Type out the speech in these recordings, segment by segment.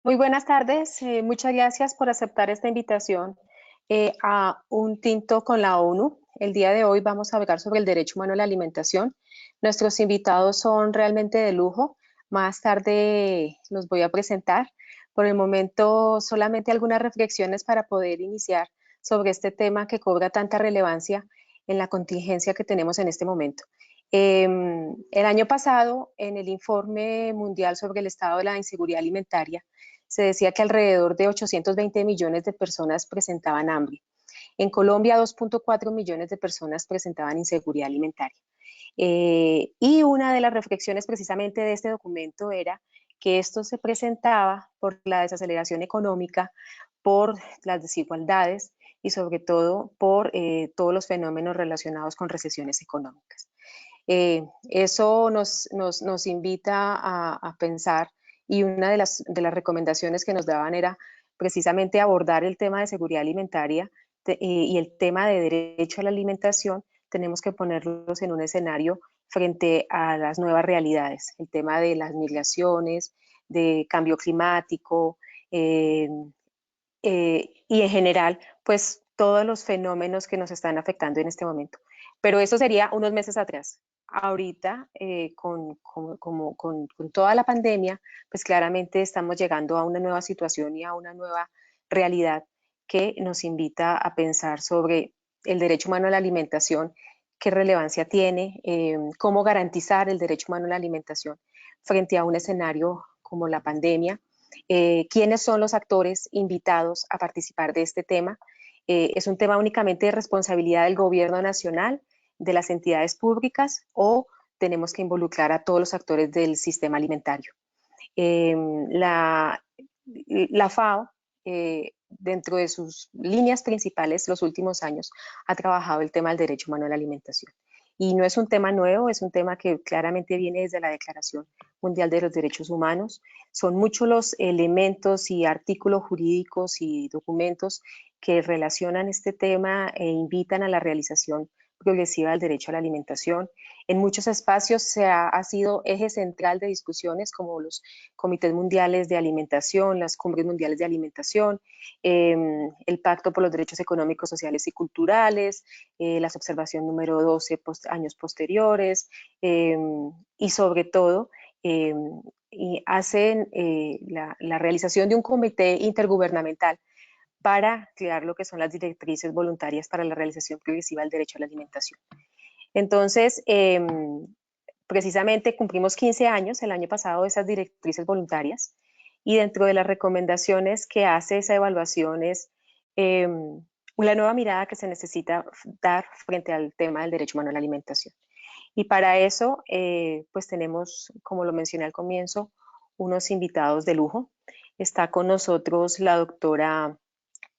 Muy buenas tardes, muchas gracias por aceptar esta invitación a un tinto con la ONU. El día de hoy vamos a hablar sobre el derecho humano a la alimentación. Nuestros invitados son realmente de lujo. Más tarde los voy a presentar. Por el momento, solamente algunas reflexiones para poder iniciar sobre este tema que cobra tanta relevancia en la contingencia que tenemos en este momento. El año pasado, en el informe mundial sobre el estado de la inseguridad alimentaria, se decía que alrededor de 820 millones de personas presentaban hambre. En Colombia, 2.4 millones de personas presentaban inseguridad alimentaria. Y una de las reflexiones precisamente de este documento era que esto se presentaba por la desaceleración económica, por las desigualdades y sobre todo por todos los fenómenos relacionados con recesiones económicas. Eso nos invita a pensar, y una de las recomendaciones que nos daban era precisamente abordar el tema de seguridad alimentaria y el tema de derecho a la alimentación. Tenemos que ponerlos en un escenario frente a las nuevas realidades, el tema de las migraciones, de cambio climático, y en general, pues todos los fenómenos que nos están afectando en este momento. Pero eso sería unos meses atrás. Ahorita, con toda la pandemia, pues claramente estamos llegando a una nueva situación y a una nueva realidad que nos invita a pensar sobre el derecho humano a la alimentación, qué relevancia tiene, cómo garantizar el derecho humano a la alimentación frente a un escenario como la pandemia, quiénes son los actores invitados a participar de este tema. ¿Es un tema únicamente de responsabilidad del gobierno nacional, de las entidades públicas, o tenemos que involucrar a todos los actores del sistema alimentario? Eh, la, la FAO, dentro de sus líneas principales los últimos años, ha trabajado el tema del derecho humano a la alimentación. Y no es un tema nuevo, es un tema que claramente viene desde la Declaración Mundial de los Derechos Humanos. Son muchos los elementos y artículos jurídicos y documentos que relacionan este tema e invitan a la realización progresiva del derecho a la alimentación. En muchos espacios ha sido eje central de discusiones, como los comités mundiales de alimentación, las cumbres mundiales de alimentación, el Pacto por los Derechos Económicos, Sociales y Culturales, las observaciones número 12 años posteriores, y sobre todo y hacen la realización de un comité intergubernamental para crear lo que son las directrices voluntarias para la realización progresiva del derecho a la alimentación. Entonces, precisamente cumplimos 15 años el año pasado de esas directrices voluntarias, y dentro de las recomendaciones que hace esa evaluación es una nueva mirada que se necesita dar frente al tema del derecho humano a la alimentación. Y para eso, pues tenemos, como lo mencioné al comienzo, unos invitados de lujo. Está con nosotros la doctora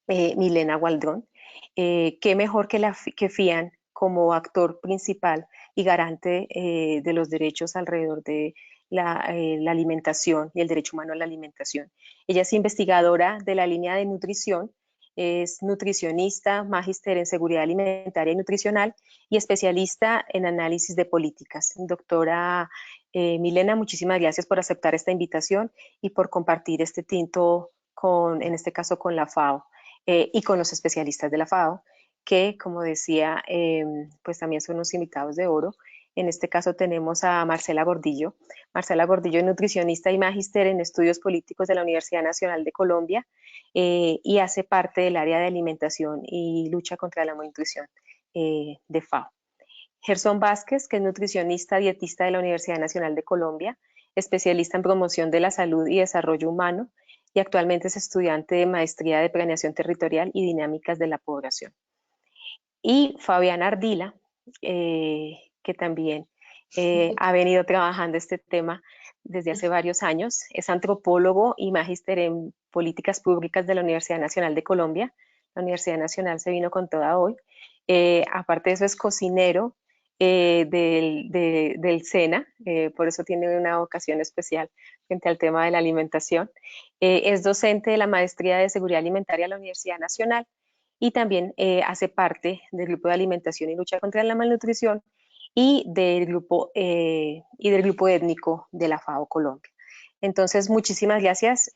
Milena Waldron. Qué mejor que FIAN como actor principal y garante de los derechos alrededor de la alimentación y el derecho humano a la alimentación. Ella es investigadora de la línea de nutrición, es nutricionista, magíster en seguridad alimentaria y nutricional y especialista en análisis de políticas. Doctora Milena, muchísimas gracias por aceptar esta invitación y por compartir este tinto en este caso con la FAO. Y con los especialistas de la FAO, que como decía, pues también son los invitados de oro. En este caso tenemos a Marcela Gordillo. Marcela Gordillo es nutricionista y magíster en estudios políticos de la Universidad Nacional de Colombia, y hace parte del área de alimentación y lucha contra la malnutrición de FAO. Gerson Vázquez, que es nutricionista dietista de la Universidad Nacional de Colombia, especialista en promoción de la salud y desarrollo humano, y actualmente es estudiante de maestría de planeación territorial y dinámicas de la población. Y Fabiana Ardila, que también ha venido trabajando este tema desde hace varios años, es antropólogo y magíster en políticas públicas de la Universidad Nacional de Colombia. La Universidad Nacional se vino con toda hoy. Aparte de eso es cocinero del SENA, por eso tiene una vocación especial frente al tema de la alimentación. Es docente de la Maestría de Seguridad Alimentaria de la Universidad Nacional, y también hace parte del grupo de alimentación y lucha contra la malnutrición y del grupo étnico de la FAO Colombia. Entonces, muchísimas gracias.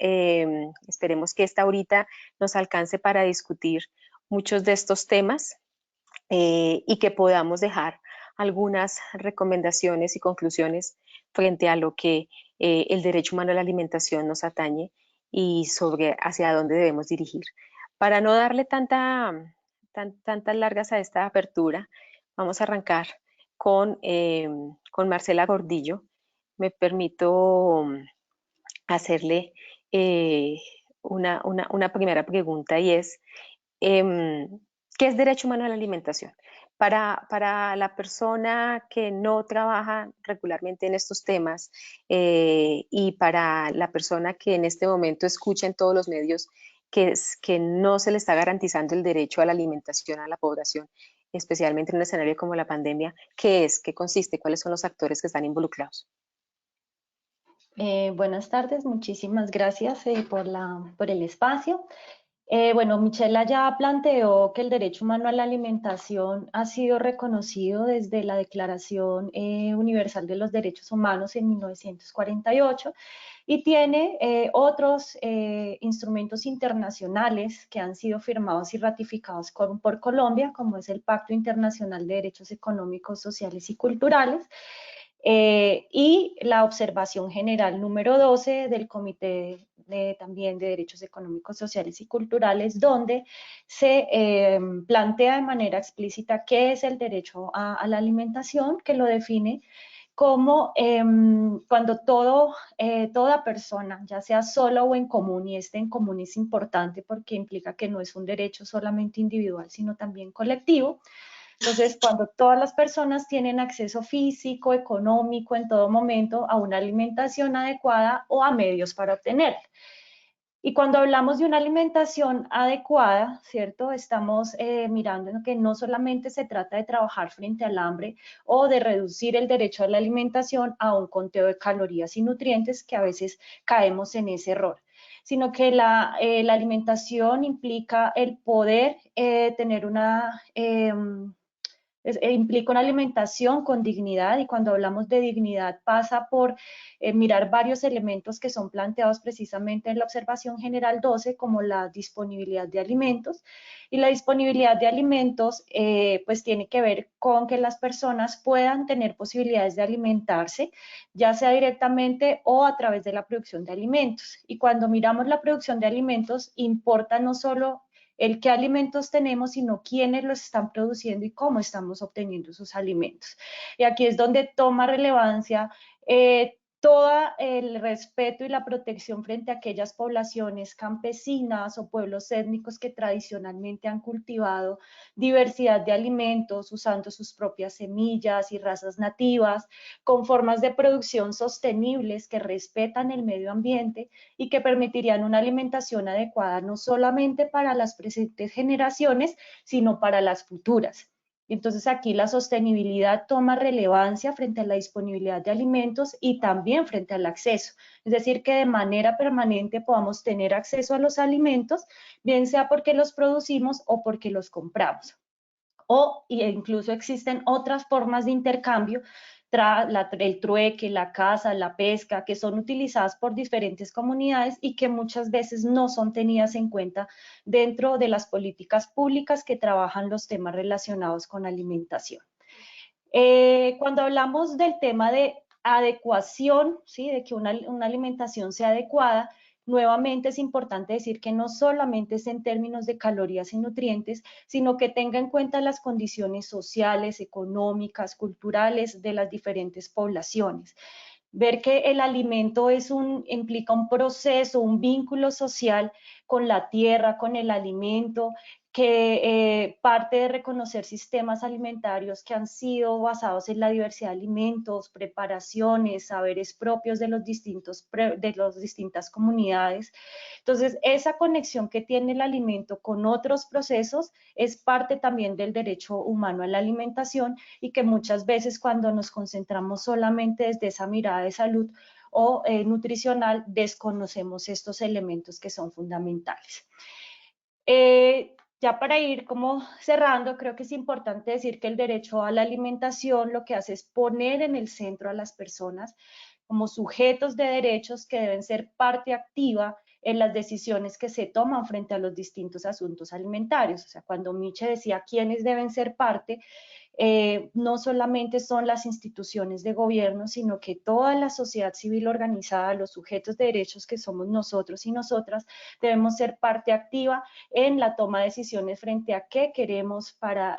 Esperemos que esta horita nos alcance para discutir muchos de estos temas y que podamos dejar algunas recomendaciones y conclusiones frente a lo que el derecho humano a la alimentación nos atañe y sobre hacia dónde debemos dirigir. Para no darle tantas largas a esta apertura, vamos a arrancar con Marcela Gordillo. Me permito hacerle eh, una primera pregunta y es, ¿qué es derecho humano a la alimentación? Para la persona que no trabaja regularmente en estos temas y para la persona que en este momento escucha en todos los medios que no se le está garantizando el derecho a la alimentación a la población, especialmente en un escenario como la pandemia, ¿qué es? ¿Qué consiste? ¿Cuáles son los actores que están involucrados? Buenas tardes, muchísimas gracias por el espacio. Bueno, Michela ya planteó que el derecho humano a la alimentación ha sido reconocido desde la Declaración Universal de los Derechos Humanos en 1948 y tiene otros instrumentos internacionales que han sido firmados y ratificados por Colombia, como es el Pacto Internacional de Derechos Económicos, Sociales y Culturales, y la observación general número 12 del Comité también de Derechos Económicos, Sociales y Culturales, donde se plantea de manera explícita qué es el derecho a la alimentación, que lo define como cuando toda persona, ya sea sola o en común, y este en común es importante porque implica que no es un derecho solamente individual, sino también colectivo. Entonces, cuando todas las personas tienen acceso físico, económico, en todo momento a una alimentación adecuada o a medios para obtenerla. Y cuando hablamos de una alimentación adecuada, ¿cierto? Estamos mirando en que no solamente se trata de trabajar frente al hambre o de reducir el derecho a la alimentación a un conteo de calorías y nutrientes, que a veces caemos en ese error, sino que la alimentación implica el poder tener implica una alimentación con dignidad, y cuando hablamos de dignidad pasa por mirar varios elementos que son planteados precisamente en la observación general 12, como la disponibilidad de alimentos. Y la disponibilidad de alimentos pues tiene que ver con que las personas puedan tener posibilidades de alimentarse, ya sea directamente o a través de la producción de alimentos. Y cuando miramos la producción de alimentos, importa no solo el qué alimentos tenemos, sino quiénes los están produciendo y cómo estamos obteniendo esos alimentos. Y aquí es donde toma relevancia todo el respeto y la protección frente a aquellas poblaciones campesinas o pueblos étnicos que tradicionalmente han cultivado diversidad de alimentos usando sus propias semillas y razas nativas, con formas de producción sostenibles que respetan el medio ambiente y que permitirían una alimentación adecuada no solamente para las presentes generaciones, sino para las futuras. Entonces aquí la sostenibilidad toma relevancia frente a la disponibilidad de alimentos y también frente al acceso. Es decir, que de manera permanente podamos tener acceso a los alimentos, bien sea porque los producimos o porque los compramos. O incluso existen otras formas de intercambio, el trueque, la caza, la pesca, que son utilizadas por diferentes comunidades y que muchas veces no son tenidas en cuenta dentro de las políticas públicas que trabajan los temas relacionados con alimentación. Cuando hablamos del tema de adecuación, ¿sí? De que una alimentación sea adecuada, nuevamente es importante decir que no solamente es en términos de calorías y nutrientes, sino que tenga en cuenta las condiciones sociales, económicas, culturales de las diferentes poblaciones. Ver que el alimento implica un proceso, un vínculo social con la tierra, con el alimento, que parte de reconocer sistemas alimentarios que han sido basados en la diversidad de alimentos, preparaciones, saberes propios de las distintas comunidades. Entonces, esa conexión que tiene el alimento con otros procesos es parte también del derecho humano a la alimentación, y que muchas veces cuando nos concentramos solamente desde esa mirada de salud o nutricional, desconocemos estos elementos que son fundamentales. Ya para ir como cerrando, creo que es importante decir que el derecho a la alimentación lo que hace es poner en el centro a las personas, como sujetos de derechos que deben ser parte activa en las decisiones que se toman frente a los distintos asuntos alimentarios. O sea, cuando Miche decía quiénes deben ser parte, no solamente son las instituciones de gobierno, sino que toda la sociedad civil organizada, los sujetos de derechos que somos nosotros y nosotras, debemos ser parte activa en la toma de decisiones frente a qué queremos para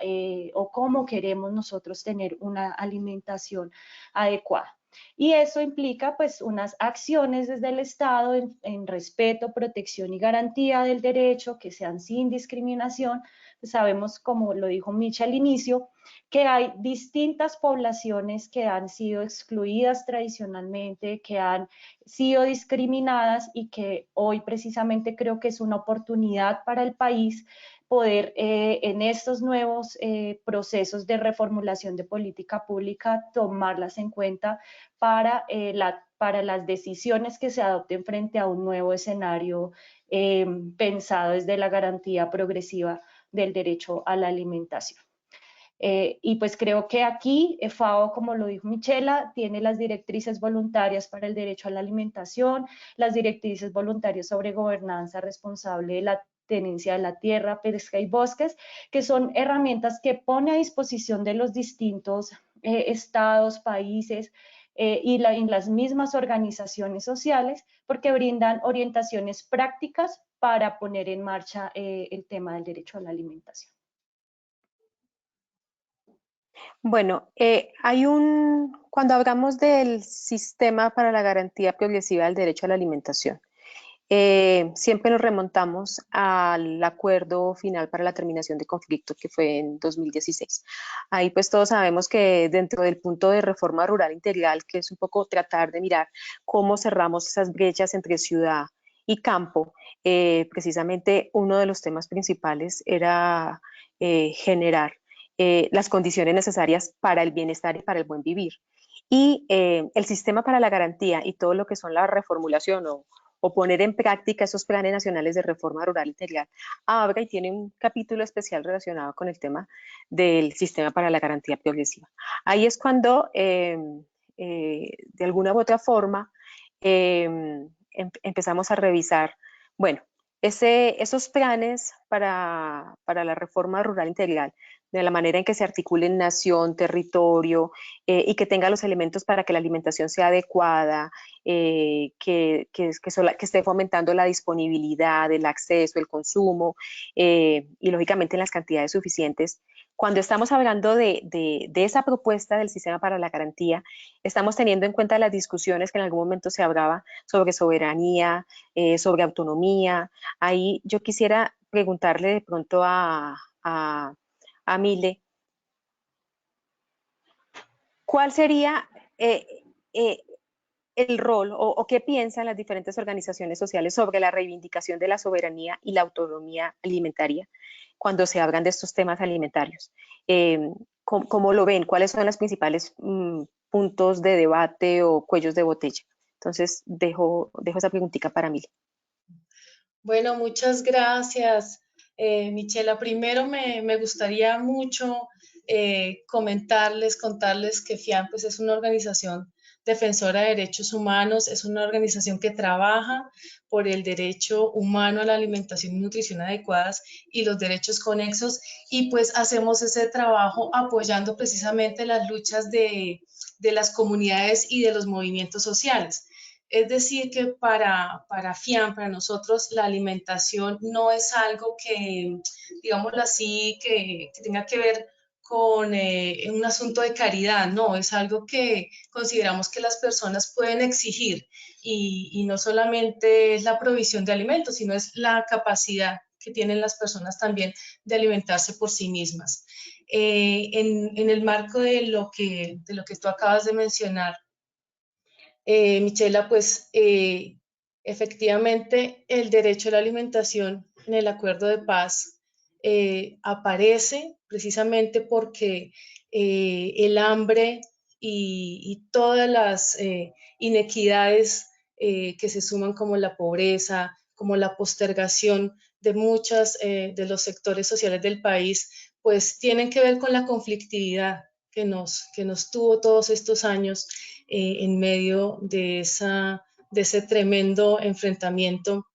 o cómo queremos nosotros tener una alimentación adecuada. Y eso implica pues unas acciones desde el Estado en respeto, protección y garantía del derecho que sean sin discriminación. Sabemos, como lo dijo Micha al inicio, que hay distintas poblaciones que han sido excluidas tradicionalmente, que han sido discriminadas y que hoy precisamente creo que es una oportunidad para el país poder en estos nuevos procesos de reformulación de política pública tomarlas en cuenta para las decisiones que se adopten frente a un nuevo escenario pensado desde la garantía progresiva del derecho a la alimentación. Y pues creo que aquí FAO, como lo dijo Michela, tiene las directrices voluntarias para el derecho a la alimentación, las directrices voluntarias sobre gobernanza responsable de la tenencia de la tierra, pesca y bosques, que son herramientas que pone a disposición de los distintos estados, países y las mismas organizaciones sociales, porque brindan orientaciones prácticas para poner en marcha el tema del derecho a la alimentación. Bueno, cuando hablamos del sistema para la garantía progresiva del derecho a la alimentación, siempre nos remontamos al acuerdo final para la terminación de conflicto que fue en 2016. Ahí pues todos sabemos que dentro del punto de reforma rural integral, que es un poco tratar de mirar cómo cerramos esas brechas entre ciudad y campo, precisamente uno de los temas principales era generar las condiciones necesarias para el bienestar y para el buen vivir. Y el sistema para la garantía y todo lo que son la reformulación o poner en práctica esos planes nacionales de reforma rural integral, habla y tiene un capítulo especial relacionado con el tema del sistema para la garantía progresiva. Ahí es cuando, de alguna u otra forma, empezamos a revisar, bueno, esos planes para la reforma rural integral, de la manera en que se articulen nación, territorio, y que tenga los elementos para que la alimentación sea adecuada, que esté fomentando la disponibilidad, el acceso, el consumo, y lógicamente en las cantidades suficientes. Cuando estamos hablando de esa propuesta del sistema para la garantía, estamos teniendo en cuenta las discusiones que en algún momento se hablaba sobre soberanía, sobre autonomía. Ahí yo quisiera preguntarle de pronto a Mile, ¿cuál sería eh, el rol o qué piensan las diferentes organizaciones sociales sobre la reivindicación de la soberanía y la autonomía alimentaria cuando se hablan de estos temas alimentarios? ¿Cómo lo ven? ¿Cuáles son los principales puntos de debate o cuellos de botella? Entonces, dejo esa preguntita para Mile. Bueno, muchas gracias, Michela. Primero me gustaría mucho contarles que FIAN pues, es una organización defensora de derechos humanos, es una organización que trabaja por el derecho humano a la alimentación y nutrición adecuadas y los derechos conexos, y pues hacemos ese trabajo apoyando precisamente las luchas de las comunidades y de los movimientos sociales. Es decir, que para FIAN, para nosotros, la alimentación no es algo que, digámoslo así, que tenga que ver con un asunto de caridad, no, es algo que consideramos que las personas pueden exigir y no solamente es la provisión de alimentos, sino es la capacidad que tienen las personas también de alimentarse por sí mismas. En el marco de lo que tú acabas de mencionar, Michela, pues efectivamente el derecho a la alimentación en el acuerdo de paz aparece precisamente porque el hambre y todas las inequidades que se suman como la pobreza, como la postergación de muchos de los sectores sociales del país, pues tienen que ver con la conflictividad que nos tuvo todos estos años en medio de ese tremendo enfrentamiento,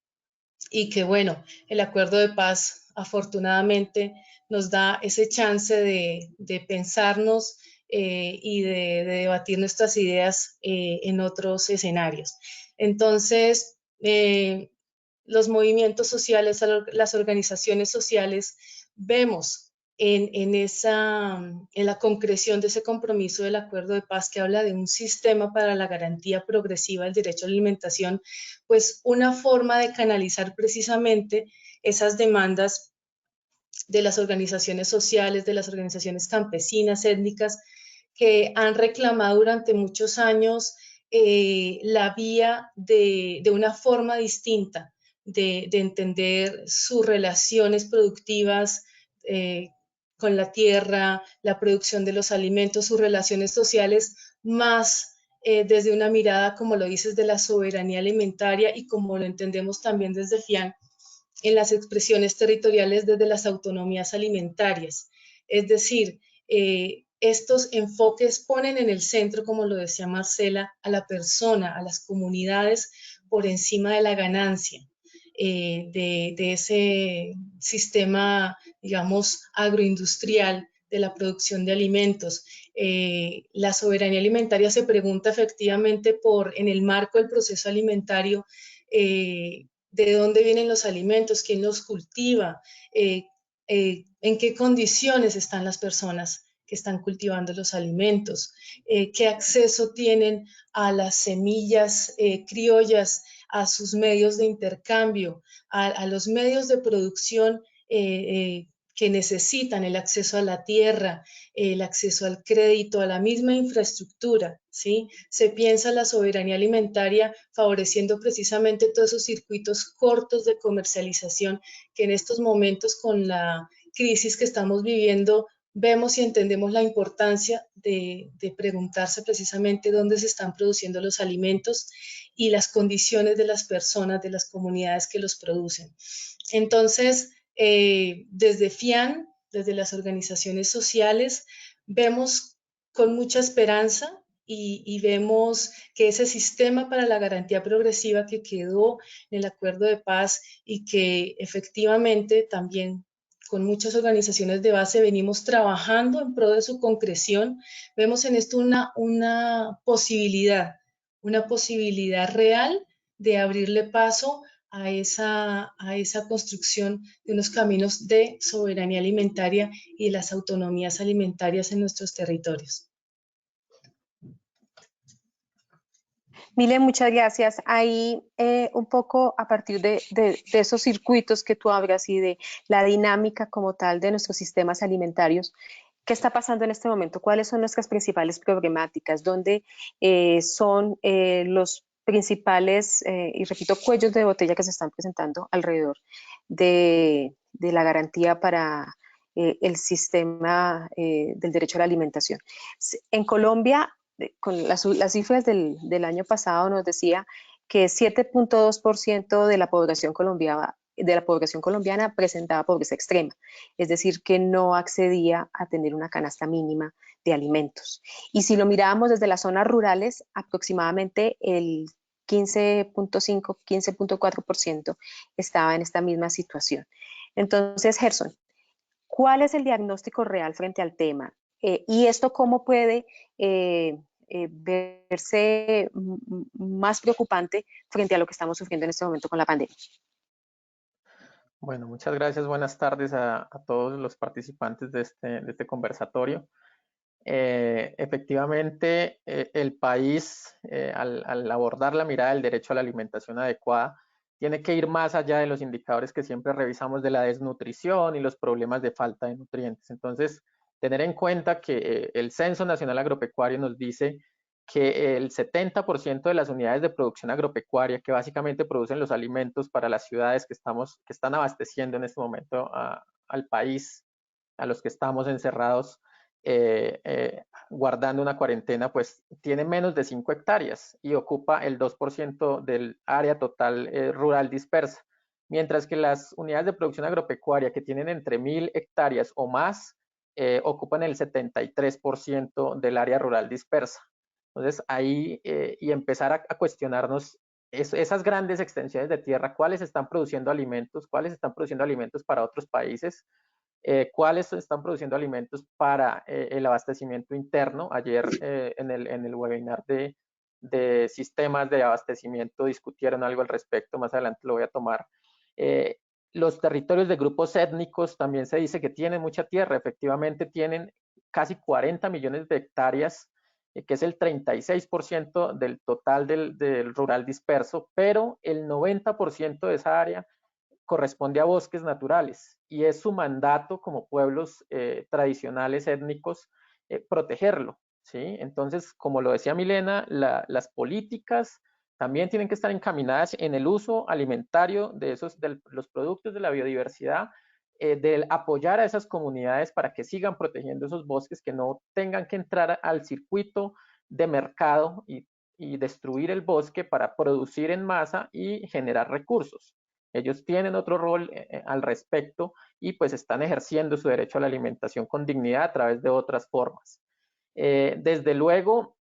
y que bueno, el acuerdo de paz afortunadamente nos da ese chance de pensarnos y de debatir nuestras ideas en otros escenarios. Entonces, los movimientos sociales, las organizaciones sociales, vemos en la concreción de ese compromiso del acuerdo de paz que habla de un sistema para la garantía progresiva del derecho a la alimentación, pues una forma de canalizar precisamente esas demandas de las organizaciones sociales, de las organizaciones campesinas, étnicas, que han reclamado durante muchos años la vía de una forma distinta de entender sus relaciones productivas con la tierra, la producción de los alimentos, sus relaciones sociales, más desde una mirada, como lo dices, de la soberanía alimentaria y como lo entendemos también desde FIAN, en las expresiones territoriales desde las autonomías alimentarias. Es decir, estos enfoques ponen en el centro, como lo decía Marcela, a la persona, a las comunidades por encima de la ganancia. De ese sistema, digamos, agroindustrial de la producción de alimentos. La soberanía alimentaria se pregunta efectivamente en el marco del proceso alimentario, de dónde vienen los alimentos, quién los cultiva, en qué condiciones están las personas que están cultivando los alimentos, qué acceso tienen a las semillas criollas, a sus medios de intercambio, a los medios de producción que necesitan, el acceso a la tierra, el acceso al crédito, a la misma infraestructura, ¿sí? Se piensa la soberanía alimentaria favoreciendo precisamente todos esos circuitos cortos de comercialización que en estos momentos, con la crisis que estamos viviendo, vemos y entendemos la importancia de preguntarse precisamente dónde se están produciendo los alimentos y las condiciones de las personas, de las comunidades que los producen. Entonces, desde FIAN, desde las organizaciones sociales, vemos con mucha esperanza y vemos que ese sistema para la garantía progresiva que quedó en el acuerdo de paz y que efectivamente también con muchas organizaciones de base venimos trabajando en pro de su concreción, vemos en esto una posibilidad real de abrirle paso a esa construcción de unos caminos de soberanía alimentaria y de las autonomías alimentarias en nuestros territorios. Mile, muchas gracias. Ahí un poco a partir de esos circuitos que tú hablas y de la dinámica como tal de nuestros sistemas alimentarios, ¿qué está pasando en este momento? ¿Cuáles son nuestras principales problemáticas? ¿Dónde son los principales, y repito, cuellos de botella que se están presentando alrededor de la garantía para el sistema del derecho a la alimentación? En Colombia, con las cifras del año pasado nos decía que 7.2% de la población colombiana presentaba pobreza extrema, es decir, que no accedía a tener una canasta mínima de alimentos. Y si lo mirábamos desde las zonas rurales, aproximadamente el 15.5, 15.4% estaba en esta misma situación. Entonces, Gerson, ¿cuál es el diagnóstico real frente al tema? ¿Y esto cómo puede verse más preocupante frente a lo que estamos sufriendo en este momento con la pandemia? Bueno, muchas gracias. Buenas tardes a todos los participantes de este conversatorio. Efectivamente, el país, al abordar la mirada del derecho a la alimentación adecuada, tiene que ir más allá de los indicadores que siempre revisamos de la desnutrición y los problemas de falta de nutrientes. Entonces, tener en cuenta que el Censo Nacional Agropecuario nos dice que el 70% de las unidades de producción agropecuaria, que básicamente producen los alimentos para las ciudades que están abasteciendo en este momento al país, a los que estamos encerrados, guardando una cuarentena, pues tiene menos de 5 hectáreas y ocupa el 2% del área total rural dispersa, mientras que las unidades de producción agropecuaria que tienen entre 1.000 hectáreas o más ocupan el 73% del área rural dispersa. Entonces ahí y empezar a cuestionarnos esas grandes extensiones de tierra, cuáles están produciendo alimentos para otros países, cuáles están produciendo alimentos para el abastecimiento interno. Ayer en el webinar de sistemas de abastecimiento discutieron algo al respecto, más adelante lo voy a tomar. Los territorios de grupos étnicos también se dice que tienen mucha tierra, efectivamente tienen casi 40 millones de hectáreas, que es el 36% del total del rural disperso, pero el 90% de esa área corresponde a bosques naturales y es su mandato como pueblos tradicionales étnicos protegerlo, ¿sí? Entonces, como lo decía Milena, las políticas también tienen que estar encaminadas en el uso alimentario de los productos de la biodiversidad, de apoyar a esas comunidades para que sigan protegiendo esos bosques, que no tengan que entrar al circuito de mercado y destruir el bosque para producir en masa y generar recursos. Ellos tienen otro rol al respecto y pues están ejerciendo su derecho a la alimentación con dignidad a través de otras formas. Desde luego,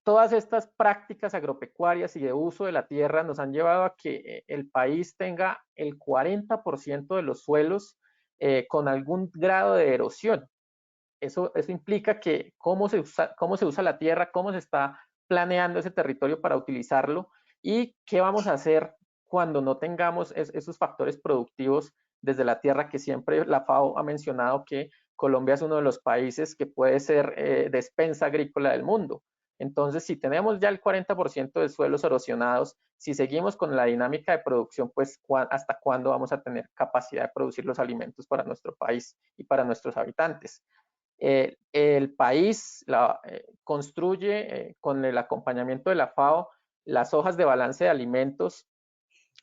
todas estas prácticas agropecuarias y de uso de la tierra nos han llevado a que el país tenga el 40% de los suelos con algún grado de erosión. Eso implica que cómo se usa la tierra, cómo se está planeando ese territorio para utilizarlo y qué vamos a hacer cuando no tengamos esos factores productivos desde la tierra, que siempre la FAO ha mencionado que Colombia es uno de los países que puede ser despensa agrícola del mundo. Entonces, si tenemos ya el 40% de suelos erosionados, si seguimos con la dinámica de producción, pues ¿hasta cuándo vamos a tener capacidad de producir los alimentos para nuestro país y para nuestros habitantes? El país construye con el acompañamiento de la FAO las hojas de balance de alimentos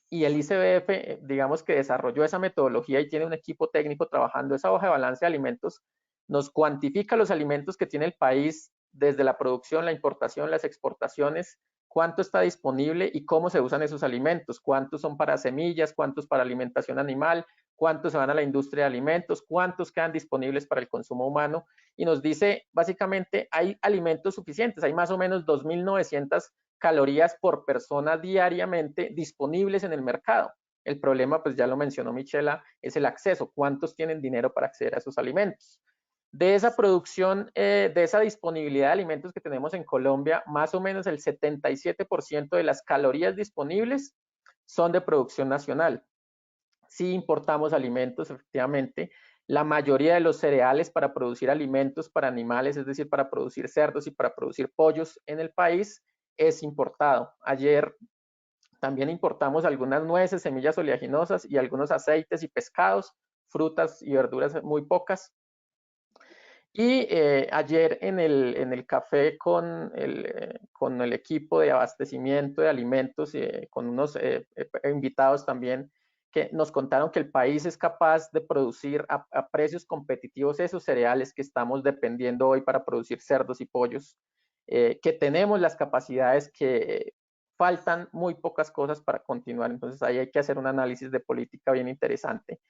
y el ICBF, digamos que desarrolló esa metodología y tiene un equipo técnico trabajando esa hoja de balance de alimentos, nos cuantifica los alimentos que tiene el país desde la producción, la importación, las exportaciones, cuánto está disponible y cómo se usan esos alimentos, cuántos son para semillas, cuántos para alimentación animal, cuántos se van a la industria de alimentos, cuántos quedan disponibles para el consumo humano, y nos dice básicamente hay alimentos suficientes, hay más o menos 2.900 calorías por persona diariamente disponibles en el mercado. El problema, pues ya lo mencionó Michela, es el acceso, cuántos tienen dinero para acceder a esos alimentos. De esa producción, de esa disponibilidad de alimentos que tenemos en Colombia, más o menos el 77% de las calorías disponibles son de producción nacional. Sí importamos alimentos, efectivamente. La mayoría de los cereales para producir alimentos para animales, es decir, para producir cerdos y para producir pollos en el país, es importado. Ayer también importamos algunas nueces, semillas oleaginosas y algunos aceites y pescados, frutas y verduras muy pocas. Y ayer en el café con el equipo de abastecimiento de alimentos, con unos invitados también, que nos contaron que el país es capaz de producir a precios competitivos esos cereales que estamos dependiendo hoy para producir cerdos y pollos, que tenemos las capacidades, que faltan muy pocas cosas para continuar. Entonces ahí hay que hacer un análisis de política bien interesante.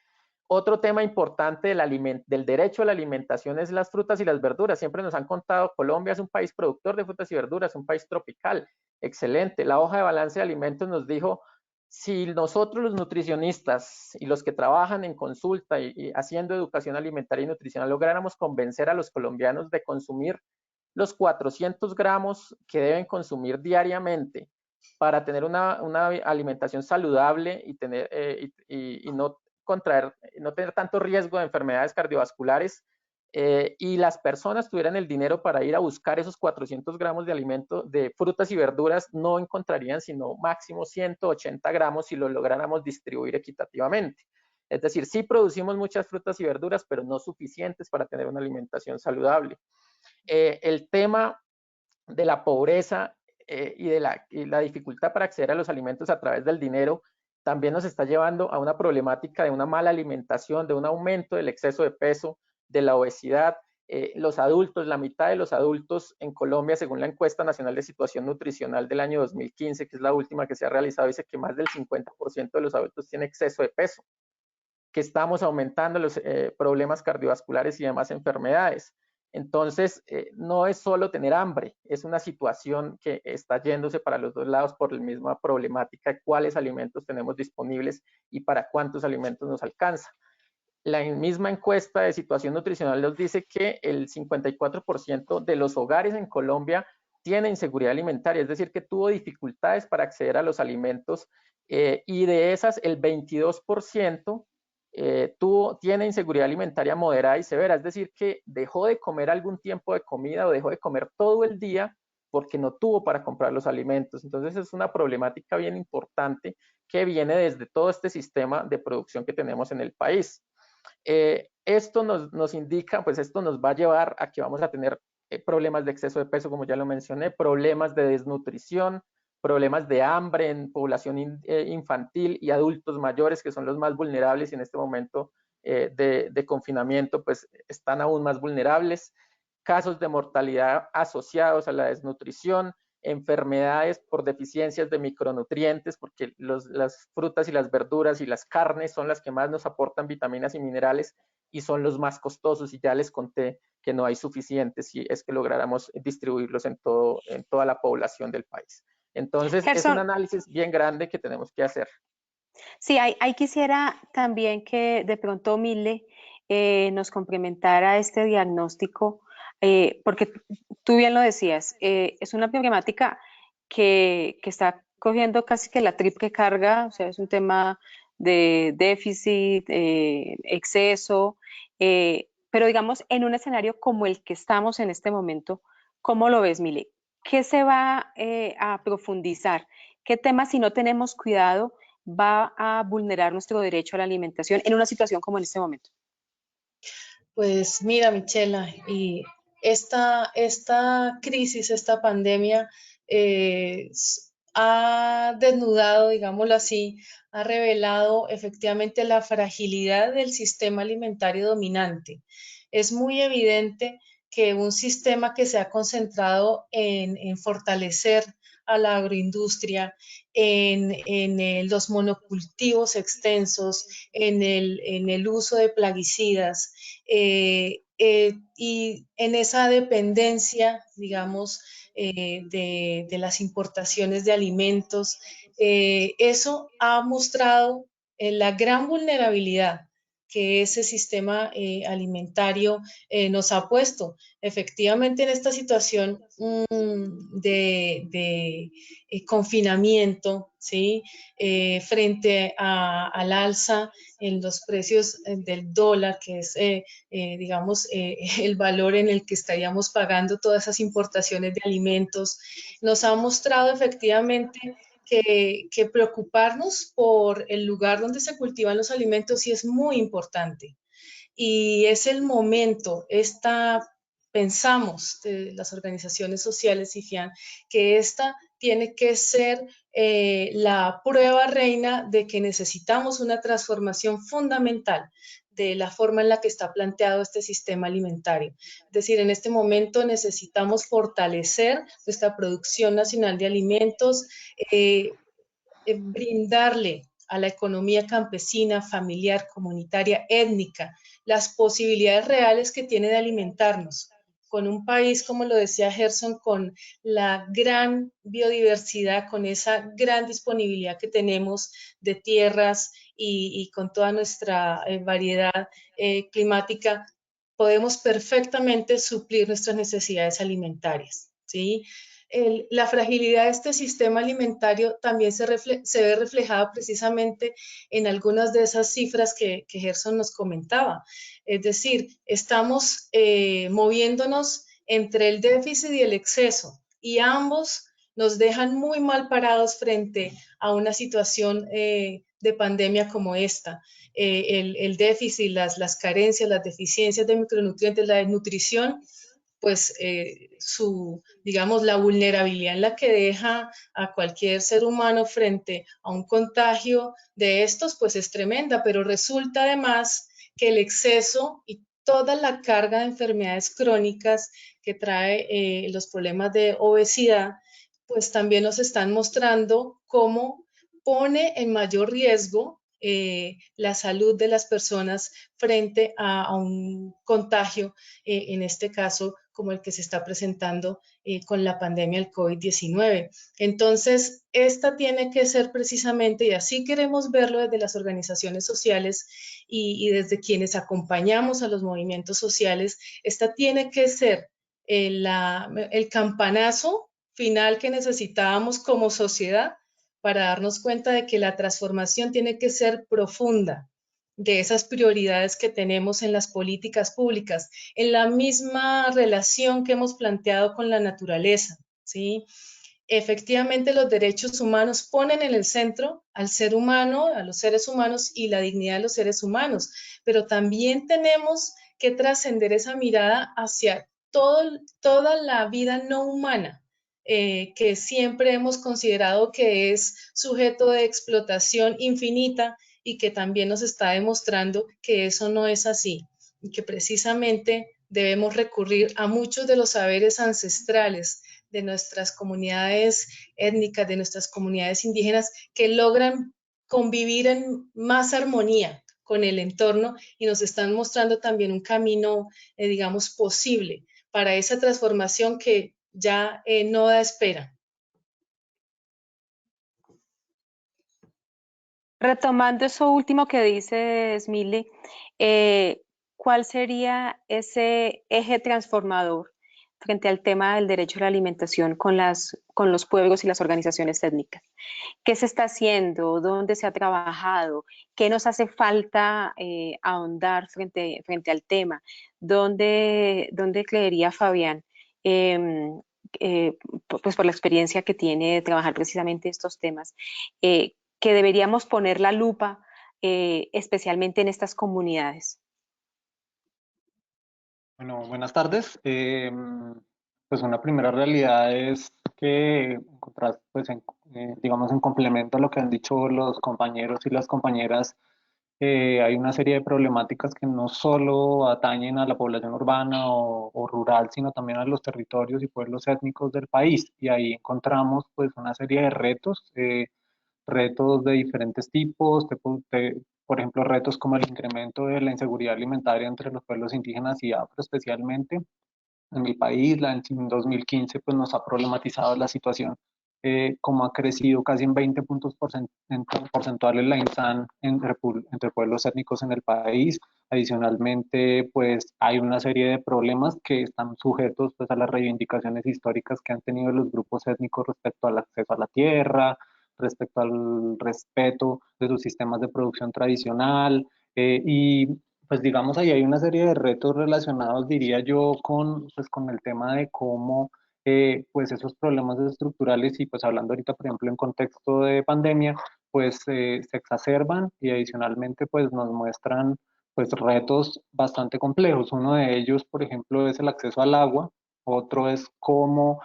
Otro tema importante del derecho a la alimentación es las frutas y las verduras. Siempre nos han contado, Colombia es un país productor de frutas y verduras, un país tropical. Excelente. La hoja de balance de alimentos nos dijo, si nosotros los nutricionistas y los que trabajan en consulta y haciendo educación alimentaria y nutricional lográramos convencer a los colombianos de consumir los 400 gramos que deben consumir diariamente para tener una alimentación saludable y no tener tanto riesgo de enfermedades cardiovasculares, y las personas tuvieran el dinero para ir a buscar esos 400 gramos de alimento de frutas y verduras, no encontrarían sino máximo 180 gramos si lo lográramos distribuir equitativamente. Es decir, sí producimos muchas frutas y verduras, pero no suficientes para tener una alimentación saludable. El tema de la pobreza y de la dificultad para acceder a los alimentos a través del dinero también nos está llevando a una problemática de una mala alimentación, de un aumento del exceso de peso, de la obesidad. Los adultos, la mitad de los adultos en Colombia, según la encuesta nacional de situación nutricional del año 2015, que es la última que se ha realizado, dice que más del 50% de los adultos tiene exceso de peso, que estamos aumentando los problemas cardiovasculares y demás enfermedades. Entonces, no es solo tener hambre, es una situación que está yéndose para los dos lados por la misma problemática de cuáles alimentos tenemos disponibles y para cuántos alimentos nos alcanza. La misma encuesta de situación nutricional nos dice que el 54% de los hogares en Colombia tiene inseguridad alimentaria, es decir, que tuvo dificultades para acceder a los alimentos y de esas el 22% tiene inseguridad alimentaria moderada y severa, es decir, que dejó de comer algún tiempo de comida o dejó de comer todo el día porque no tuvo para comprar los alimentos. Entonces es una problemática bien importante que viene desde todo este sistema de producción que tenemos en el país. Esto nos indica, pues esto nos va a llevar a que vamos a tener problemas de exceso de peso, como ya lo mencioné, problemas de desnutrición, problemas de hambre en población infantil y adultos mayores, que son los más vulnerables y en este momento de confinamiento, pues están aún más vulnerables. Casos de mortalidad asociados a la desnutrición, enfermedades por deficiencias de micronutrientes, porque las frutas y las verduras y las carnes son las que más nos aportan vitaminas y minerales y son los más costosos, y ya les conté que no hay suficientes si es que lográramos distribuirlos en toda la población del país. Entonces, Gerson, es un análisis bien grande que tenemos que hacer. Sí, ahí quisiera también que de pronto Mile nos complementara este diagnóstico, porque tú bien lo decías, es una problemática que está cogiendo casi que la triple carga, o sea, es un tema de déficit, exceso, pero digamos, en un escenario como el que estamos en este momento, ¿cómo lo ves, Mile? ¿Qué se va a profundizar? ¿Qué temas, si no tenemos cuidado, va a vulnerar nuestro derecho a la alimentación en una situación como en este momento? Pues mira, Michela, y esta crisis, esta pandemia, ha desnudado, digámoslo así, ha revelado efectivamente la fragilidad del sistema alimentario dominante. Es muy evidente que un sistema que se ha concentrado en fortalecer a la agroindustria, en los monocultivos extensos, en el uso de plaguicidas, y en esa dependencia, digamos, de las importaciones de alimentos, eso ha mostrado la gran vulnerabilidad que ese sistema alimentario nos ha puesto. Efectivamente, en esta situación de confinamiento, ¿sí? Frente al alza en los precios del dólar, que es, digamos, el valor en el que estaríamos pagando todas esas importaciones de alimentos, nos ha mostrado efectivamente que preocuparnos por el lugar donde se cultivan los alimentos sí es muy importante. Y es el momento, pensamos de las organizaciones sociales, IFIAN, que esta tiene que ser la prueba reina de que necesitamos una transformación fundamental de la forma en la que está planteado este sistema alimentario. Es decir, en este momento necesitamos fortalecer nuestra producción nacional de alimentos, brindarle a la economía campesina, familiar, comunitaria, étnica, las posibilidades reales que tiene de alimentarnos. Con un país, como lo decía Gerson, con la gran biodiversidad, con esa gran disponibilidad que tenemos de tierras y con toda nuestra variedad climática, podemos perfectamente suplir nuestras necesidades alimentarias, ¿sí? La fragilidad de este sistema alimentario también se ve reflejada precisamente en algunas de esas cifras que Gerson nos comentaba. Es decir, estamos moviéndonos entre el déficit y el exceso, y ambos nos dejan muy mal parados frente a una situación de pandemia como esta. El déficit, las carencias, las deficiencias de micronutrientes, la desnutrición, pues digamos, la vulnerabilidad en la que deja a cualquier ser humano frente a un contagio de estos, pues es tremenda, pero resulta además que el exceso y toda la carga de enfermedades crónicas que trae los problemas de obesidad, pues también nos están mostrando cómo pone en mayor riesgo la salud de las personas frente a un contagio, en este caso como el que se está presentando con la pandemia del COVID-19. Entonces, esta tiene que ser precisamente, y así queremos verlo desde las organizaciones sociales y desde quienes acompañamos a los movimientos sociales, esta tiene que ser el campanazo final que necesitábamos como sociedad para darnos cuenta de que la transformación tiene que ser profunda de esas prioridades que tenemos en las políticas públicas, en la misma relación que hemos planteado con la naturaleza, ¿sí? Efectivamente, los derechos humanos ponen en el centro al ser humano, a los seres humanos y la dignidad de los seres humanos, pero también tenemos que trascender esa mirada hacia toda la vida no humana, que siempre hemos considerado que es sujeto de explotación infinita y que también nos está demostrando que eso no es así y que precisamente debemos recurrir a muchos de los saberes ancestrales de nuestras comunidades étnicas, de nuestras comunidades indígenas, que logran convivir en más armonía con el entorno y nos están mostrando también un camino, digamos, posible para esa transformación que ya no da espera. Retomando eso último que dices, Mile, ¿cuál sería ese eje transformador frente al tema del derecho a la alimentación con los pueblos y las organizaciones étnicas? ¿Qué se está haciendo? ¿Dónde se ha trabajado? ¿Qué nos hace falta ahondar frente al tema? ¿Dónde creería Fabián, em, pues por la experiencia que tiene de trabajar precisamente estos temas, que deberíamos poner la lupa especialmente en estas comunidades? Bueno, buenas tardes. Pues una primera realidad es que pues digamos en complemento a lo que han dicho los compañeros y las compañeras, hay una serie de problemáticas que no solo atañen a la población urbana o rural, sino también a los territorios y pueblos étnicos del país. Y ahí encontramos pues una serie de retos. Retos de diferentes tipos, por ejemplo, retos como el incremento de la inseguridad alimentaria entre los pueblos indígenas y afro especialmente en el país. En 2015 pues, nos ha problematizado la situación, como ha crecido casi en 20 puntos porcentuales la INSAN entre pueblos étnicos en el país. Adicionalmente, pues hay una serie de problemas que están sujetos pues, a las reivindicaciones históricas que han tenido los grupos étnicos respecto al acceso a la tierra, respecto al respeto de sus sistemas de producción tradicional, y pues digamos ahí hay una serie de retos relacionados, diría yo, pues, con el tema de cómo pues esos problemas estructurales y pues hablando ahorita, por ejemplo, en contexto de pandemia, pues se exacerban y adicionalmente pues nos muestran pues retos bastante complejos. Uno de ellos, por ejemplo, es el acceso al agua, otro es cómo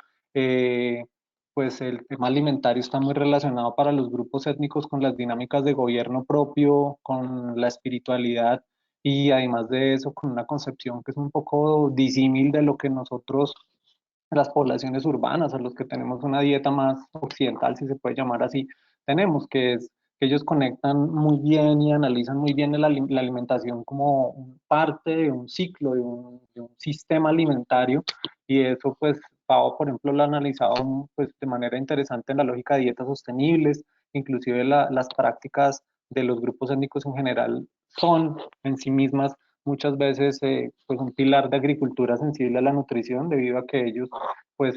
pues el tema alimentario está muy relacionado para los grupos étnicos con las dinámicas de gobierno propio, con la espiritualidad y además de eso con una concepción que es un poco disímil de lo que nosotros, las poblaciones urbanas, a los que tenemos una dieta más occidental, si se puede llamar así, tenemos, que es que ellos conectan muy bien y analizan muy bien la alimentación como parte de un ciclo, de un sistema alimentario, y eso pues Pau, por ejemplo, lo ha analizado pues, de manera interesante en la lógica de dietas sostenibles, inclusive las prácticas de los grupos étnicos en general son en sí mismas muchas veces pues un pilar de agricultura sensible a la nutrición debido a que ellos pues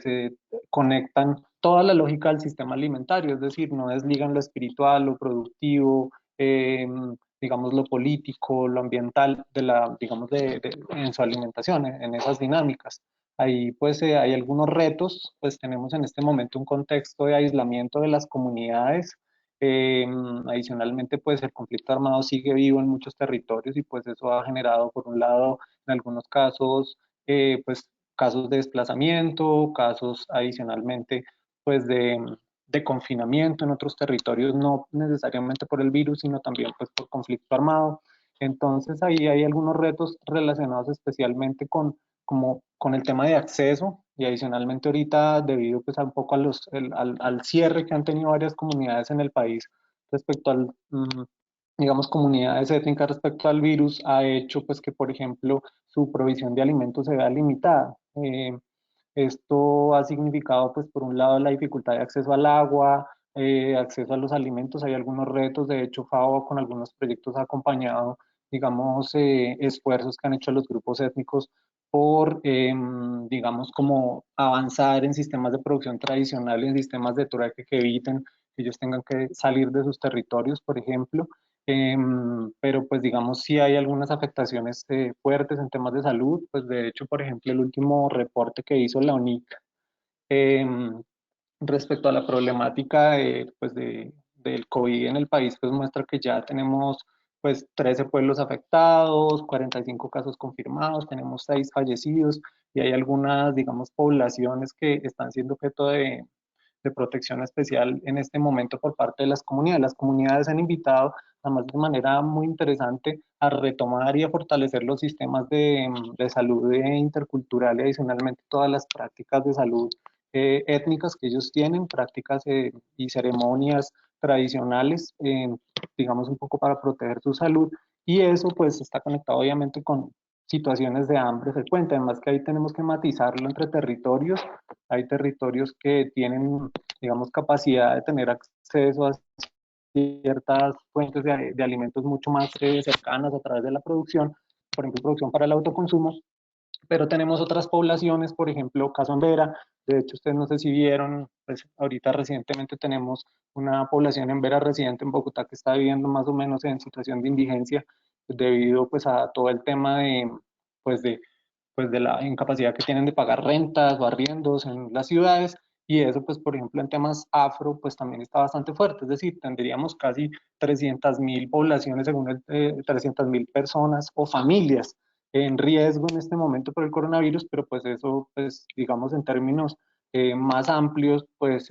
conectan toda la lógica del sistema alimentario, es decir, no desligan lo espiritual, lo productivo, digamos lo político, lo ambiental de la, digamos en su alimentación, en esas dinámicas. Ahí pues hay algunos retos, pues tenemos en este momento un contexto de aislamiento de las comunidades. Adicionalmente, pues el conflicto armado sigue vivo en muchos territorios y pues eso ha generado, por un lado, en algunos casos, pues casos de desplazamiento, casos adicionalmente, pues de confinamiento en otros territorios, no necesariamente por el virus, sino también pues por conflicto armado. Entonces ahí hay algunos retos relacionados especialmente con el tema de acceso y adicionalmente ahorita debido pues un poco al cierre que han tenido varias comunidades en el país respecto digamos, comunidades étnicas respecto al virus ha hecho pues que, por ejemplo, su provisión de alimentos se vea limitada. Esto ha significado, pues, por un lado, la dificultad de acceso al agua, acceso a los alimentos. Hay algunos retos. De hecho, FAO con algunos proyectos ha acompañado, digamos, esfuerzos que han hecho los grupos étnicos por, digamos, como avanzar en sistemas de producción tradicionales, en sistemas de trueque que eviten que ellos tengan que salir de sus territorios, por ejemplo. Pero pues digamos sí hay algunas afectaciones fuertes en temas de salud. Pues de hecho, por ejemplo, el último reporte que hizo la UNIC em, respecto a la problemática pues del COVID en el país, pues muestra que ya tenemos pues 13 pueblos afectados, 45 casos confirmados, tenemos 6 fallecidos y hay algunas, digamos, poblaciones que están siendo objeto de protección especial en este momento por parte de las comunidades. Las comunidades han invitado, además de manera muy interesante, a retomar y a fortalecer los sistemas de salud intercultural y adicionalmente todas las prácticas de salud étnicas que ellos tienen, prácticas y ceremonias tradicionales, digamos un poco para proteger su salud. Y eso pues está conectado obviamente con situaciones de hambre frecuente, además que ahí tenemos que matizarlo entre territorios. Hay territorios que tienen, digamos, capacidad de tener acceso a ciertas fuentes de alimentos mucho más cercanas a través de la producción, por ejemplo, producción para el autoconsumo, pero tenemos otras poblaciones, por ejemplo, caso en Vera. De hecho, ustedes no sé si vieron, pues ahorita recientemente tenemos una población en Vera residente en Bogotá que está viviendo más o menos en situación de indigencia debido pues a todo el tema pues de pues de la incapacidad que tienen de pagar rentas o arriendos en las ciudades, y eso pues por ejemplo en temas afro pues también está bastante fuerte, es decir, tendríamos casi 300.000 poblaciones según 300.000 personas o familias en riesgo en este momento por el coronavirus, pero pues eso pues digamos en términos más amplios pues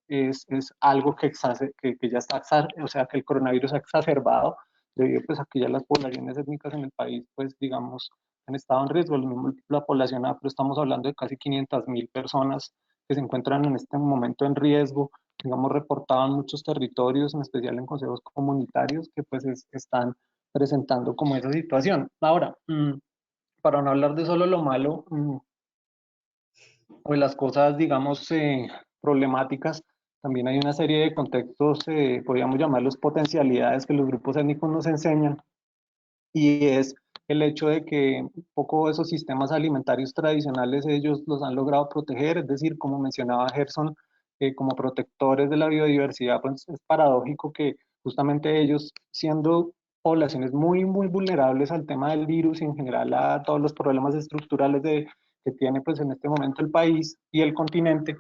es algo que ya está, o sea que el coronavirus ha exacerbado debido pues a que ya las poblaciones étnicas en el país pues digamos han estado en riesgo. Lo mismo la población afro, estamos hablando de casi 500.000 personas que se encuentran en este momento en riesgo, digamos, reportado en muchos territorios, en especial en consejos comunitarios, que pues están presentando como esa situación. Ahora, para no hablar de solo lo malo, o de las cosas, digamos, problemáticas, también hay una serie de contextos, podríamos llamarlos potencialidades que los grupos étnicos nos enseñan, y es el hecho de que un poco esos sistemas alimentarios tradicionales ellos los han logrado proteger, es decir, como mencionaba Gerson, como protectores de la biodiversidad, pues es paradójico que justamente ellos, siendo poblaciones muy, muy vulnerables al tema del virus y en general a todos los problemas estructurales que tiene pues en este momento el país y el continente,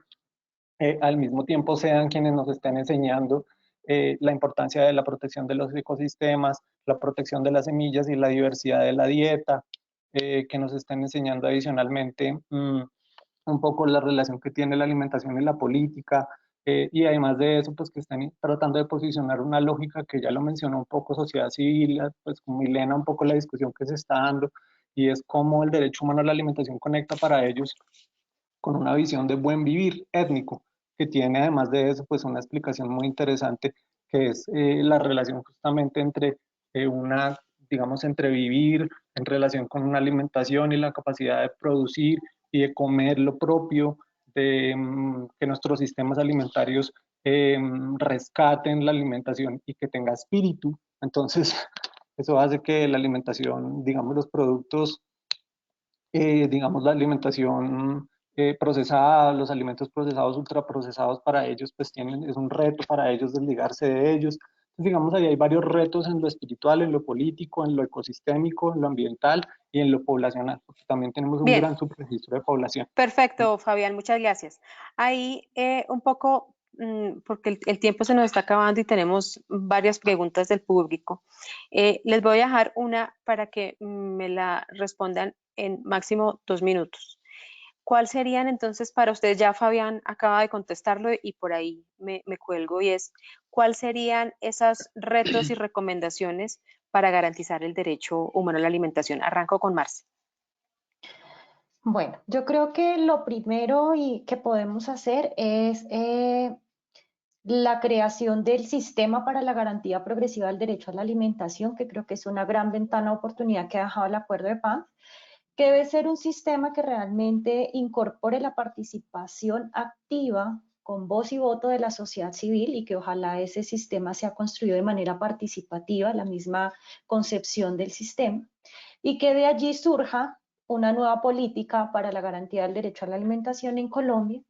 al mismo tiempo sean quienes nos estén enseñando la importancia de la protección de los ecosistemas, la protección de las semillas y la diversidad de la dieta, que nos estén enseñando adicionalmente un poco la relación que tiene la alimentación y la política, y además de eso, pues que están tratando de posicionar una lógica que ya lo mencionó un poco sociedad civil, pues con Milena un poco la discusión que se está dando, y es cómo el derecho humano a la alimentación conecta para ellos con una visión de buen vivir étnico, que tiene además de eso pues una explicación muy interesante, que es la relación justamente entre una, digamos, entre vivir en relación con una alimentación y la capacidad de producir y de comer lo propio, de que nuestros sistemas alimentarios rescaten la alimentación y que tenga espíritu. Entonces, eso hace que la alimentación, digamos, los productos digamos, la alimentación procesada, los alimentos procesados, ultraprocesados para ellos, pues es un reto para ellos desligarse de ellos. Entonces, digamos, ahí hay varios retos en lo espiritual, en lo político, en lo ecosistémico, en lo ambiental y en lo poblacional, porque también tenemos un Bien, gran subregistro de población. perfecto, Fabián, muchas gracias. Ahí un poco, porque el tiempo se nos está acabando y tenemos varias preguntas del público. Les voy a dejar una para que me la respondan en máximo 2 minutos. ¿Cuál serían entonces para ustedes? Ya Fabián acaba de contestarlo y por ahí me cuelgo y es, ¿cuáles serían esos retos y recomendaciones para garantizar el derecho humano a la alimentación? Arranco con Marce. Bueno, yo creo que lo primero y que podemos hacer es la creación del Sistema para la Garantía Progresiva del Derecho a la Alimentación, que creo que es una gran ventana de oportunidad que ha dejado el Acuerdo de Paz, que debe ser un sistema que realmente incorpore la participación activa con voz y voto de la sociedad civil y que ojalá ese sistema sea construido de manera participativa, la misma concepción del sistema, y que de allí surja una nueva política para la garantía del derecho a la alimentación en Colombia,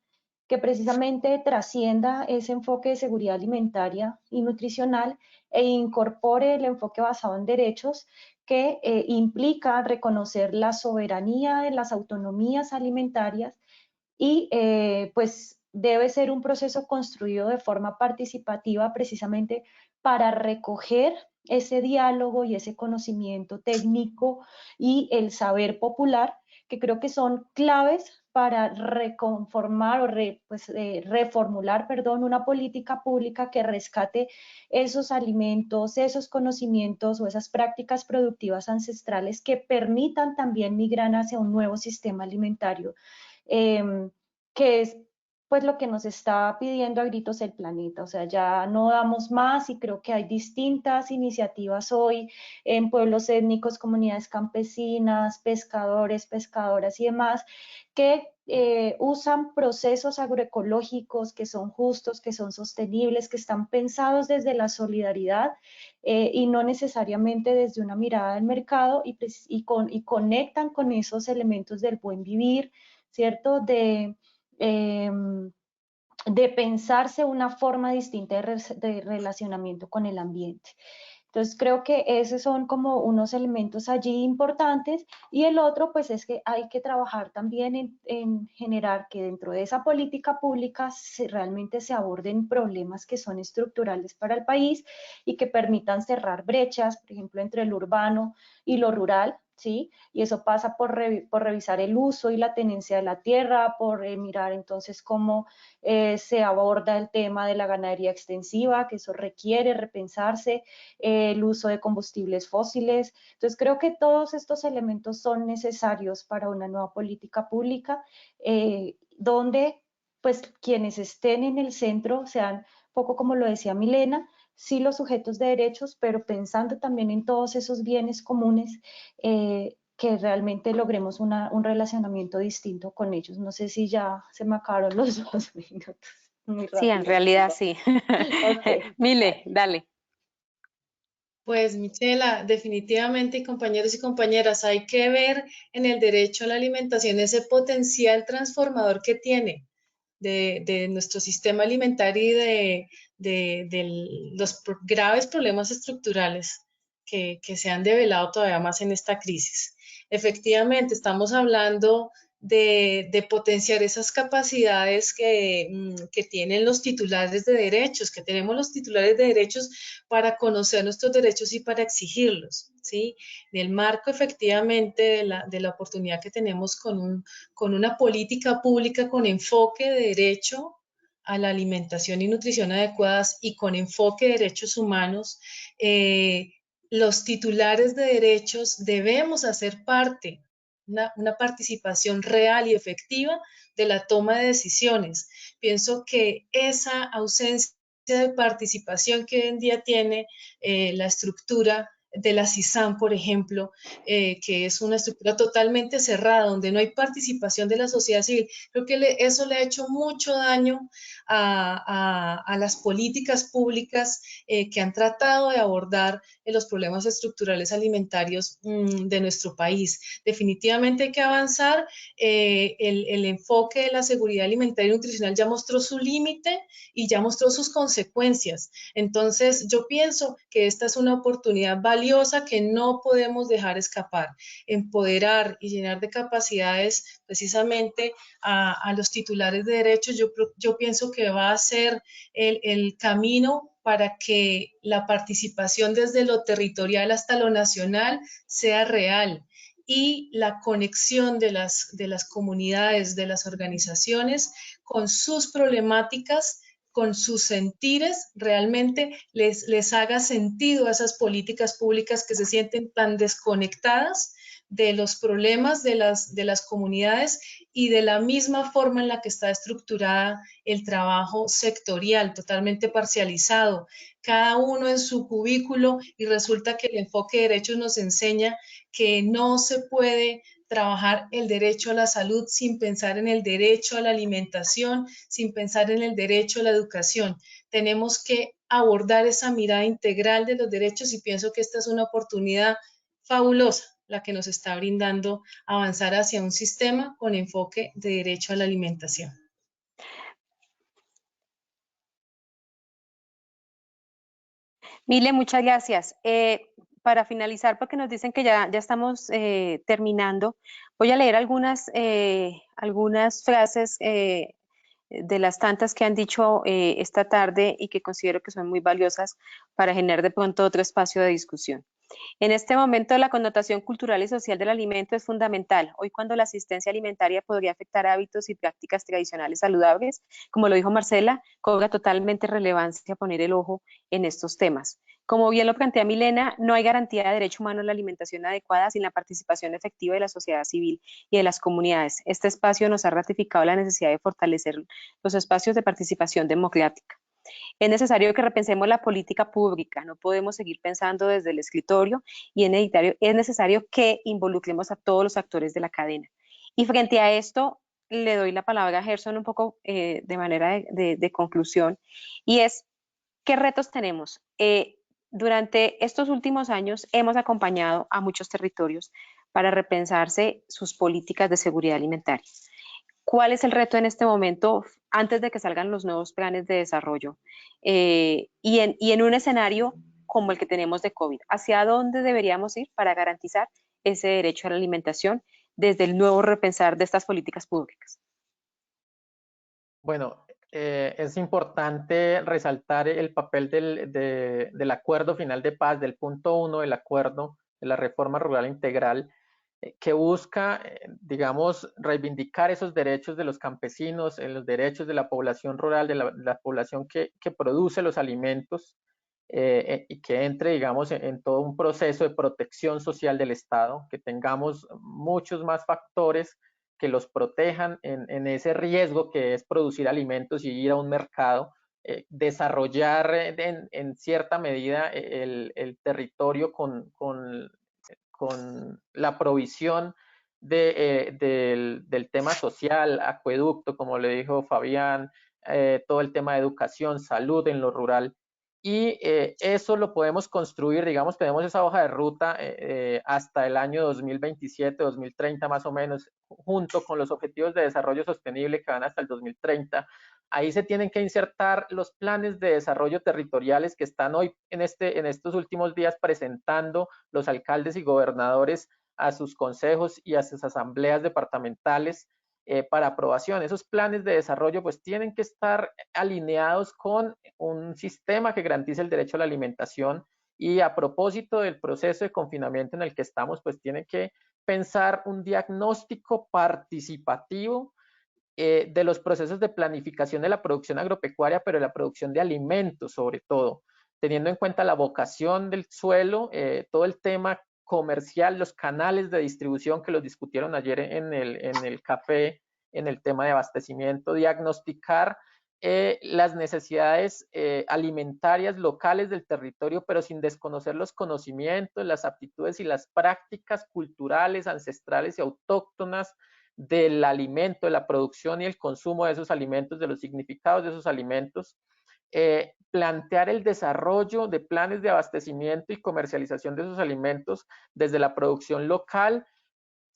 que precisamente trascienda ese enfoque de seguridad alimentaria y nutricional e incorpore el enfoque basado en derechos que implica reconocer la soberanía de las autonomías alimentarias y pues debe ser un proceso construido de forma participativa precisamente para recoger ese diálogo y ese conocimiento técnico y el saber popular, que creo que son claves para reconformar o reformular, perdón, una política pública que rescate esos alimentos, esos conocimientos o esas prácticas productivas ancestrales que permitan también migrar hacia un nuevo sistema alimentario, que es pues lo que nos está pidiendo a gritos el planeta. O sea, ya no damos más y creo que hay distintas iniciativas hoy en pueblos étnicos, comunidades campesinas, pescadores, pescadoras y demás, que usan procesos agroecológicos que son justos, que son sostenibles, que están pensados desde la solidaridad y no necesariamente desde una mirada del mercado y conectan con esos elementos del buen vivir, ¿cierto? De pensarse una forma distinta de relacionamiento con el ambiente. Entonces creo que esos son como unos elementos allí importantes y el otro pues es que hay que trabajar también en generar que dentro de esa política pública realmente se aborden problemas que son estructurales para el país y que permitan cerrar brechas, por ejemplo, entre lo urbano y lo rural, ¿sí? Y eso pasa por revisar el uso y la tenencia de la tierra, por mirar entonces cómo se aborda el tema de la ganadería extensiva, que eso requiere repensarse, el uso de combustibles fósiles. Entonces creo que todos estos elementos son necesarios para una nueva política pública, donde pues quienes estén en el centro sean, poco como lo decía Milena, sí los sujetos de derechos, pero pensando también en todos esos bienes comunes, que realmente logremos un relacionamiento distinto con ellos. No sé si ya se me acabaron los 2 minutos. Muy Sí, en rápido. realidad sí. Ok. Mile, dale. Pues Michela, definitivamente, compañeros y compañeras, hay que ver en el derecho a la alimentación ese potencial transformador que tiene de nuestro sistema alimentario y de los graves problemas estructurales que se han develado todavía más en esta crisis. Efectivamente, estamos hablando de potenciar esas capacidades que tienen los titulares de derechos, que tenemos los titulares de derechos para conocer nuestros derechos y para exigirlos, ¿sí? En el marco efectivamente de la oportunidad que tenemos con una política pública con enfoque de derecho a la alimentación y nutrición adecuadas y con enfoque de derechos humanos, los titulares de derechos debemos hacer parte, una participación real y efectiva de la toma de decisiones. Pienso que esa ausencia de participación que hoy en día tiene la estructura de la CISAM, por ejemplo, que es una estructura totalmente cerrada, donde no hay participación de la sociedad civil. Creo que eso le ha hecho mucho daño a las políticas públicas que han tratado de abordar los problemas estructurales alimentarios de nuestro país. Definitivamente hay que avanzar. El enfoque de la seguridad alimentaria y nutricional ya mostró su límite y ya mostró sus consecuencias. Entonces, yo pienso que esta es una oportunidad valiosa que no podemos dejar escapar. Empoderar y llenar de capacidades precisamente a los titulares de derechos, yo pienso que va a ser el camino para que la participación desde lo territorial hasta lo nacional sea real y la conexión de las comunidades, de las organizaciones con sus problemáticas, con sus sentires, realmente les haga sentido a esas políticas públicas que se sienten tan desconectadas de los problemas de las comunidades y de la misma forma en la que está estructurada el trabajo sectorial, totalmente parcializado, cada uno en su cubículo, y resulta que el enfoque de derechos nos enseña que no se puede trabajar el derecho a la salud sin pensar en el derecho a la alimentación, sin pensar en el derecho a la educación. Tenemos que abordar esa mirada integral de los derechos y pienso que esta es una oportunidad fabulosa la que nos está brindando avanzar hacia un sistema con enfoque de derecho a la alimentación. Mile, muchas gracias. Para finalizar, porque nos dicen que ya estamos terminando, voy a leer algunas frases de las tantas que han dicho esta tarde y que considero que son muy valiosas para generar de pronto otro espacio de discusión. En este momento, la connotación cultural y social del alimento es fundamental. Hoy, cuando la asistencia alimentaria podría afectar hábitos y prácticas tradicionales saludables, como lo dijo Marcela, cobra totalmente relevancia poner el ojo en estos temas. Como bien lo plantea Milena, no hay garantía de derecho humano a la alimentación adecuada sin la participación efectiva de la sociedad civil y de las comunidades. Este espacio nos ha ratificado la necesidad de fortalecer los espacios de participación democrática. Es necesario que repensemos la política pública, no podemos seguir pensando desde el escritorio y es necesario que involucremos a todos los actores de la cadena. Y frente a esto, le doy la palabra a Gerson un poco de manera de conclusión, y es, ¿qué retos tenemos? Durante estos últimos años hemos acompañado a muchos territorios para repensarse sus políticas de seguridad alimentaria. ¿Cuál es el reto en este momento antes de que salgan los nuevos planes de desarrollo? Y en un escenario como el que tenemos de COVID, ¿hacia dónde deberíamos ir para garantizar ese derecho a la alimentación desde el nuevo repensar de estas políticas públicas? Bueno, es importante resaltar el papel del acuerdo final de paz, del punto 1 del acuerdo de la reforma rural integral, que busca, digamos, reivindicar esos derechos de los campesinos, los derechos de la población rural, de la población que produce los alimentos, y que entre, digamos, en todo un proceso de protección social del Estado, que tengamos muchos más factores que los protejan en ese riesgo que es producir alimentos y ir a un mercado, desarrollar en cierta medida el territorio con la provisión del tema social, acueducto, como le dijo Fabián, todo el tema de educación, salud en lo rural. Y eso lo podemos construir, digamos, tenemos esa hoja de ruta hasta el año 2027, 2030 más o menos, junto con los objetivos de desarrollo sostenible que van hasta el 2030. Ahí se tienen que insertar los planes de desarrollo territoriales que están hoy en estos últimos días presentando los alcaldes y gobernadores a sus consejos y a sus asambleas departamentales para aprobación. Esos planes de desarrollo pues tienen que estar alineados con un sistema que garantice el derecho a la alimentación, y a propósito del proceso de confinamiento en el que estamos, pues tienen que pensar un diagnóstico participativo de los procesos de planificación de la producción agropecuaria, pero de la producción de alimentos sobre todo, teniendo en cuenta la vocación del suelo, todo el tema comercial, los canales de distribución que los discutieron ayer en el café, en el tema de abastecimiento, diagnosticar las necesidades alimentarias locales del territorio, pero sin desconocer los conocimientos, las aptitudes y las prácticas culturales, ancestrales y autóctonas del alimento, de la producción y el consumo de esos alimentos, de los significados de esos alimentos, plantear el desarrollo de planes de abastecimiento y comercialización de esos alimentos desde la producción local,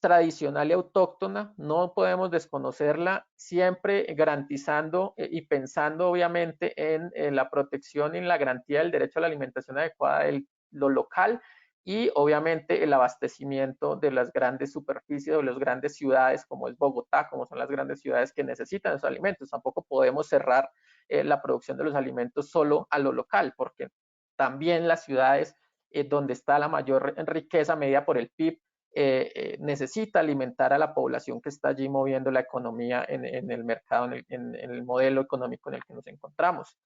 tradicional y autóctona. No podemos desconocerla, siempre garantizando y pensando obviamente en la protección y en la garantía del derecho a la alimentación adecuada de lo local, y obviamente el abastecimiento de las grandes superficies o las grandes ciudades como es Bogotá, como son las grandes ciudades que necesitan esos alimentos. Tampoco podemos cerrar la producción de los alimentos solo a lo local, porque también las ciudades donde está la mayor riqueza medida por el PIB necesita alimentar a la población que está allí moviendo la economía en el mercado, en el modelo económico en el que nos encontramos.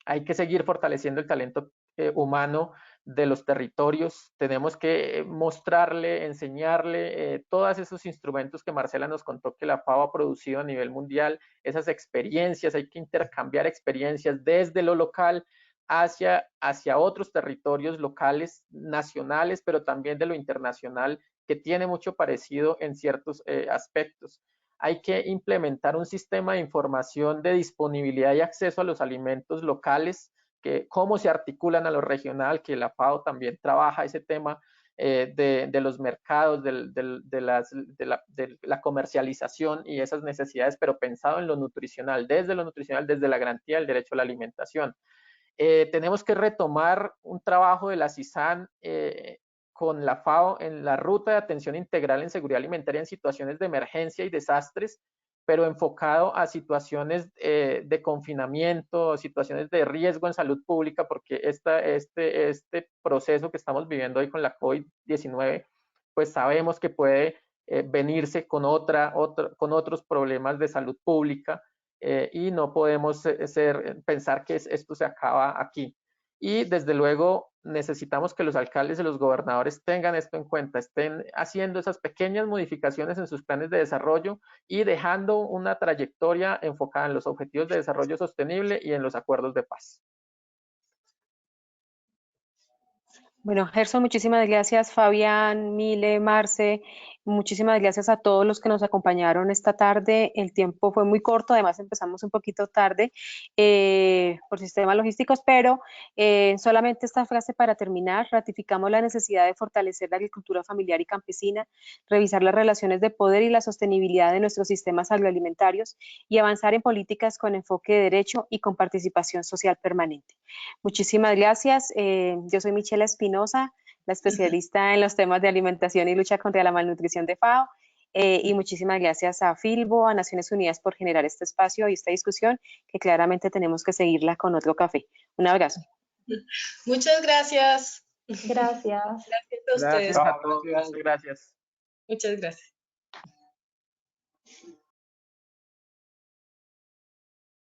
Hay que seguir fortaleciendo el talento humano de los territorios. Tenemos que mostrarle, enseñarle todos esos instrumentos que Marcela nos contó que la FAO ha producido a nivel mundial, esas experiencias. Hay que intercambiar experiencias desde lo local hacia otros territorios locales, nacionales, pero también de lo internacional, que tiene mucho parecido en ciertos aspectos. Hay que implementar un sistema de información de disponibilidad y acceso a los alimentos locales, cómo se articulan a lo regional, que la FAO también trabaja ese tema de los mercados, de la comercialización y esas necesidades, pero pensado en lo nutricional, desde la garantía del derecho a la alimentación. Tenemos que retomar un trabajo de la CISAN con la FAO en la ruta de atención integral en seguridad alimentaria en situaciones de emergencia y desastres, pero enfocado a situaciones de confinamiento, situaciones de riesgo en salud pública, porque este proceso que estamos viviendo hoy con la COVID-19, pues sabemos que puede venirse con otros problemas de salud pública, y no podemos pensar que esto se acaba aquí. Y desde luego necesitamos que los alcaldes y los gobernadores tengan esto en cuenta, estén haciendo esas pequeñas modificaciones en sus planes de desarrollo y dejando una trayectoria enfocada en los objetivos de desarrollo sostenible y en los acuerdos de paz. Bueno, Gerson, muchísimas gracias. Fabián, Mile, Marce, muchísimas gracias a todos los que nos acompañaron esta tarde. El tiempo fue muy corto, además empezamos un poquito tarde por sistemas logísticos, pero solamente esta frase para terminar. Ratificamos la necesidad de fortalecer la agricultura familiar y campesina, revisar las relaciones de poder y la sostenibilidad de nuestros sistemas agroalimentarios y avanzar en políticas con enfoque de derecho y con participación social permanente. Muchísimas gracias. Yo soy Michela Espinosa, la especialista en los temas de alimentación y lucha contra la malnutrición de FAO. Y muchísimas gracias a Filbo, a Naciones Unidas por generar este espacio y esta discusión, que claramente tenemos que seguirla con otro café. Un abrazo. Muchas gracias. Gracias. Gracias a ustedes. Gracias a todos. Gracias. Muchas gracias.